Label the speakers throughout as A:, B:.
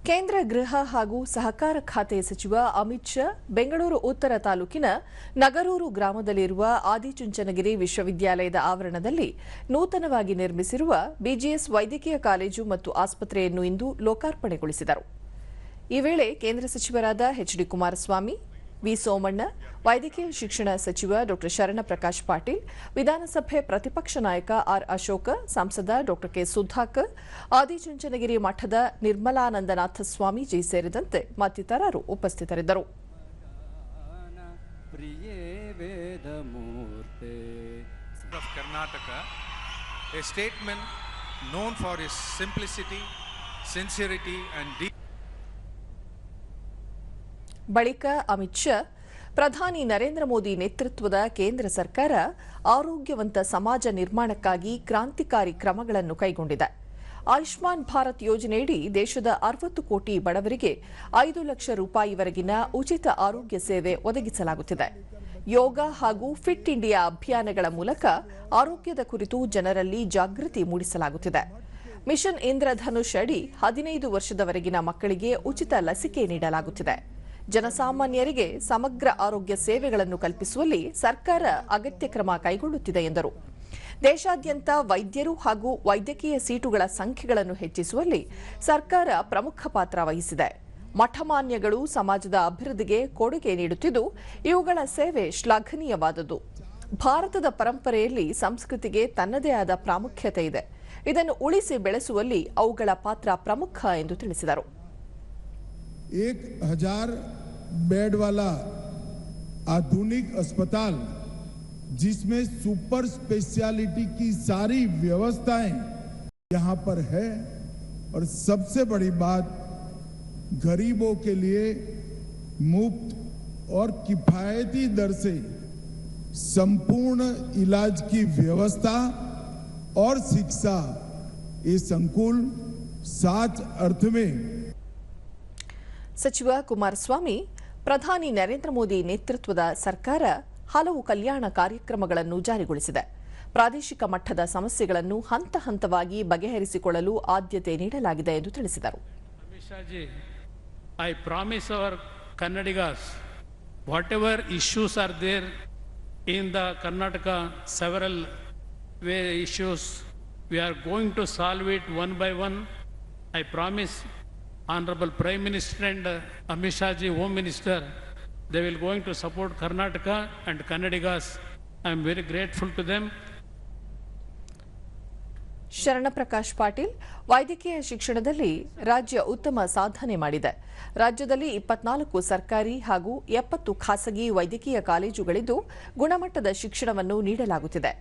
A: ಕೇಂದ್ರ ಗೃಹ ಹಾಗೂ ಸಹಕಾರ ಖಾತೆ ಸಚಿವ ಅಮಿತ್ ಶಾ ಬೆಂಗಳೂರು ಉತ್ತರ ತಾಲೂಕಿನ ನಗರೂರು ಗ್ರಾಮದಲ್ಲಿರುವ ಆದಿಚುಂಚನಗಿರಿ ವಿಶ್ವವಿದ್ಯಾಲಯದ ಆವರಣದಲ್ಲಿ ನೂತನವಾಗಿ ನಿರ್ಮಿಸಿರುವ ಬಿಜಿಎಸ್ ವೈದ್ಯಕೀಯ ಕಾಲೇಜು ಮತ್ತು ಆಸ್ಪತ್ರೆಯನ್ನು ಇಂದು ಲೋಕಾರ್ಪಣೆಗೊಳಿಸಿದರು. ಈ ವೇಳೆ ಕೇಂದ್ರ ಸಚಿವರಾದ ಎಚ್.ಡಿ. ಕುಮಾರಸ್ವಾಮಿ, ವಿ. ಸೋಮಣ್ಣ, ವೈದ್ಯಕೀಯ ಶಿಕ್ಷಣ ಸಚಿವ ಡಾ. ಶರಣಪ್ರಕಾಶ್ ಪಾಟೀಲ್, ವಿಧಾನಸಭೆ ಪ್ರತಿಪಕ್ಷ ನಾಯಕ ಆರ್. ಅಶೋಕ, ಸಂಸದ ಡಾ. ಕೆ. ಸುಧಾಕರ್, ಆದಿಚುಂಚನಗಿರಿ ಮಠದ ನಿರ್ಮಲಾನಂದನಾಥ ಸ್ವಾಮೀಜಿ ಸೇರಿದಂತೆ ಮತ್ತಿತರರು ಉಪಸ್ಥಿತರಿದ್ದರು.
B: A statement known for his simplicity, sincerity and deep.
A: ಬಳಿಕ ಅಮಿತ್ ಶಾ, ಪ್ರಧಾನಿ ನರೇಂದ್ರ ಮೋದಿ ನೇತೃತ್ವದ ಕೇಂದ್ರ ಸರ್ಕಾರ ಆರೋಗ್ಯವಂತ ಸಮಾಜ ನಿರ್ಮಾಣಕ್ಕಾಗಿ ಕ್ರಾಂತಿಕಾರಿ ಕ್ರಮಗಳನ್ನು ಕೈಗೊಂಡಿದೆ. ಆಯುಷ್ಮಾನ್ ಭಾರತ್ ಯೋಜನೆಯಡಿ ದೇಶದ 60 ಕೋಟಿ ಬಡವರಿಗೆ 5 ಲಕ್ಷ ರೂಪಾಯಿವರೆಗಿನ ಉಚಿತ ಆರೋಗ್ಯ ಸೇವೆ ಒದಗಿಸಲಾಗುತ್ತಿದೆ. ಯೋಗ ಹಾಗೂ ಫಿಟ್ ಇಂಡಿಯಾ ಅಭಿಯಾನಗಳ ಮೂಲಕ ಆರೋಗ್ಯದ ಕುರಿತು ಜನರಲ್ಲಿ ಜಾಗೃತಿ ಮೂಡಿಸಲಾಗುತ್ತಿದೆ. ಮಿಷನ್ ಇಂದ್ರಧನುಷ್ ಅಡಿ 15 ವರ್ಷದವರೆಗಿನ ಮಕ್ಕಳಿಗೆ ಉಚಿತ ಲಸಿಕೆ ನೀಡಲಾಗುತ್ತಿದೆ. ಜನಸಾಮಾನ್ಯರಿಗೆ ಸಮಗ್ರ ಆರೋಗ್ಯ ಸೇವೆಗಳನ್ನು ಕಲ್ಪಿಸುವಲ್ಲಿ ಸರ್ಕಾರ ಅಗತ್ಯ ಕ್ರಮ ಕೈಗೊಳ್ಳುತ್ತಿದೆ ಎಂದರು. ದೇಶಾದ್ಯಂತ ವೈದ್ಯರು ಹಾಗೂ ವೈದ್ಯಕೀಯ ಸೀಟುಗಳ ಸಂಖ್ಯೆಗಳನ್ನು ಹೆಚ್ಚಿಸುವಲ್ಲಿ ಸರ್ಕಾರ ಪ್ರಮುಖ ಪಾತ್ರ ವಹಿಸಿದೆ. ಮಠಮಾನ್ಯಗಳು ಸಮಾಜದ ಅಭಿವೃದ್ಧಿಗೆ ಕೊಡುಗೆ ನೀಡುತ್ತಿದ್ದು, ಇವುಗಳ ಸೇವೆ ಶ್ಲಾಘನೀಯವಾದುದು. ಭಾರತದ ಪರಂಪರೆಯಲ್ಲಿ ಸಂಸ್ಕೃತಿಗೆ ತನ್ನದೇ ಆದ ಪ್ರಾಮುಖ್ಯತೆ ಇದೆ. ಇದನ್ನು ಉಳಿಸಿ ಬೆಳೆಸುವಲ್ಲಿ ಅವುಗಳ ಪಾತ್ರ ಪ್ರಮುಖ ಎಂದು ತಿಳಿಸಿದರು.
C: 1000 बेड वाला आधुनिक अस्पताल जिसमें सुपर स्पेशलिटी की सारी व्यवस्थाएं यहां पर है, और सबसे बड़ी बात, गरीबों के लिए मुफ्त और किफायती दर से संपूर्ण इलाज की व्यवस्था और शिक्षा, ये संकुल साच अर्थ में.
A: ಸಚಿವ ಕುಮಾರಸ್ವಾಮಿ, ಪ್ರಧಾನಿ ನರೇಂದ್ರ ಮೋದಿ ನೇತೃತ್ವದ ಸರ್ಕಾರ ಹಲವು ಕಲ್ಯಾಣ ಕಾರ್ಯಕ್ರಮಗಳನ್ನು ಜಾರಿಗೊಳಿಸಿದೆ. ಪ್ರಾದೇಶಿಕ ಮಟ್ಟದ ಸಮಸ್ಯೆಗಳನ್ನು ಹಂತ ಹಂತವಾಗಿ ಬಗೆಹರಿಸಿಕೊಳ್ಳಲು ಆದ್ಯತೆ ನೀಡಲಾಗಿದೆ ಎಂದು ತಿಳಿಸಿದರು.
D: I promise our Kannadigas, whatever issues are there in the Karnataka, several issues, we are going to solve it one by one. I promise Honorable Prime Minister and Amit Shah ji, Home Minister, they will going to support Karnataka and Kannadigas. I am very grateful to them.
A: Sharanprakash Patil, ವೈದ್ಯಕೀಯ ಶಿಕ್ಷಣದಲ್ಲಿ ರಾಜ್ಯ ಉತ್ತಮ ಸಾಧನೆ ಮಾಡಿದೆ. ರಾಜ್ಯದಲ್ಲಿ 24 ಸರ್ಕಾರಿ ಹಾಗೂ 70 ಖಾಸಗಿ ವೈದ್ಯಕೀಯ ಕಾಲೇಜುಗಳಿದ್ದು ಗುಣಮಟ್ಟದ ಶಿಕ್ಷಣವನ್ನು ನೀಡಲಾಗುತ್ತಿದೆ.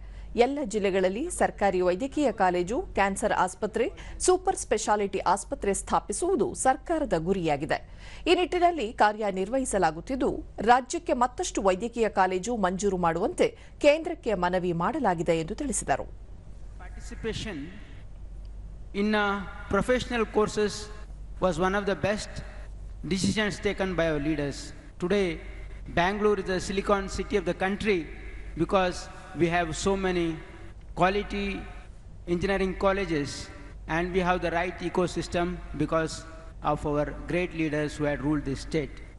A: ಎಲ್ಲ ಜಿಲ್ಲೆಗಳಲ್ಲಿ ಸರ್ಕಾರಿ ವೈದ್ಯಕೀಯ ಕಾಲೇಜು, ಕ್ಯಾನ್ಸರ್ ಆಸ್ಪತ್ರೆ, ಸೂಪರ್ ಸ್ಪೆಷಾಲಿಟಿ ಆಸ್ಪತ್ರೆ ಸ್ಥಾಪಿಸುವುದು ಸರ್ಕಾರದ ಗುರಿಯಾಗಿದೆ. ಈ ನಿಟ್ಟಿನಲ್ಲಿ ಕಾರ್ಯನಿರ್ವಹಿಸಲಾಗುತ್ತಿದ್ದು, ರಾಜ್ಯಕ್ಕೆ ಮತ್ತಷ್ಟು ವೈದ್ಯಕೀಯ ಕಾಲೇಜು ಮಂಜೂರು ಮಾಡುವಂತೆ ಕೇಂದ್ರಕ್ಕೆ ಮನವಿ ಮಾಡಲಾಗಿದೆ ಎಂದು ತಿಳಿಸಿದರು.
E: Participation in professional courses was one of the best decisions taken by our leaders. Today, Bangalore is the Silicon City of the country because we have so many quality engineering colleges, and we have the right ecosystem because of our great leaders who had ruled this state.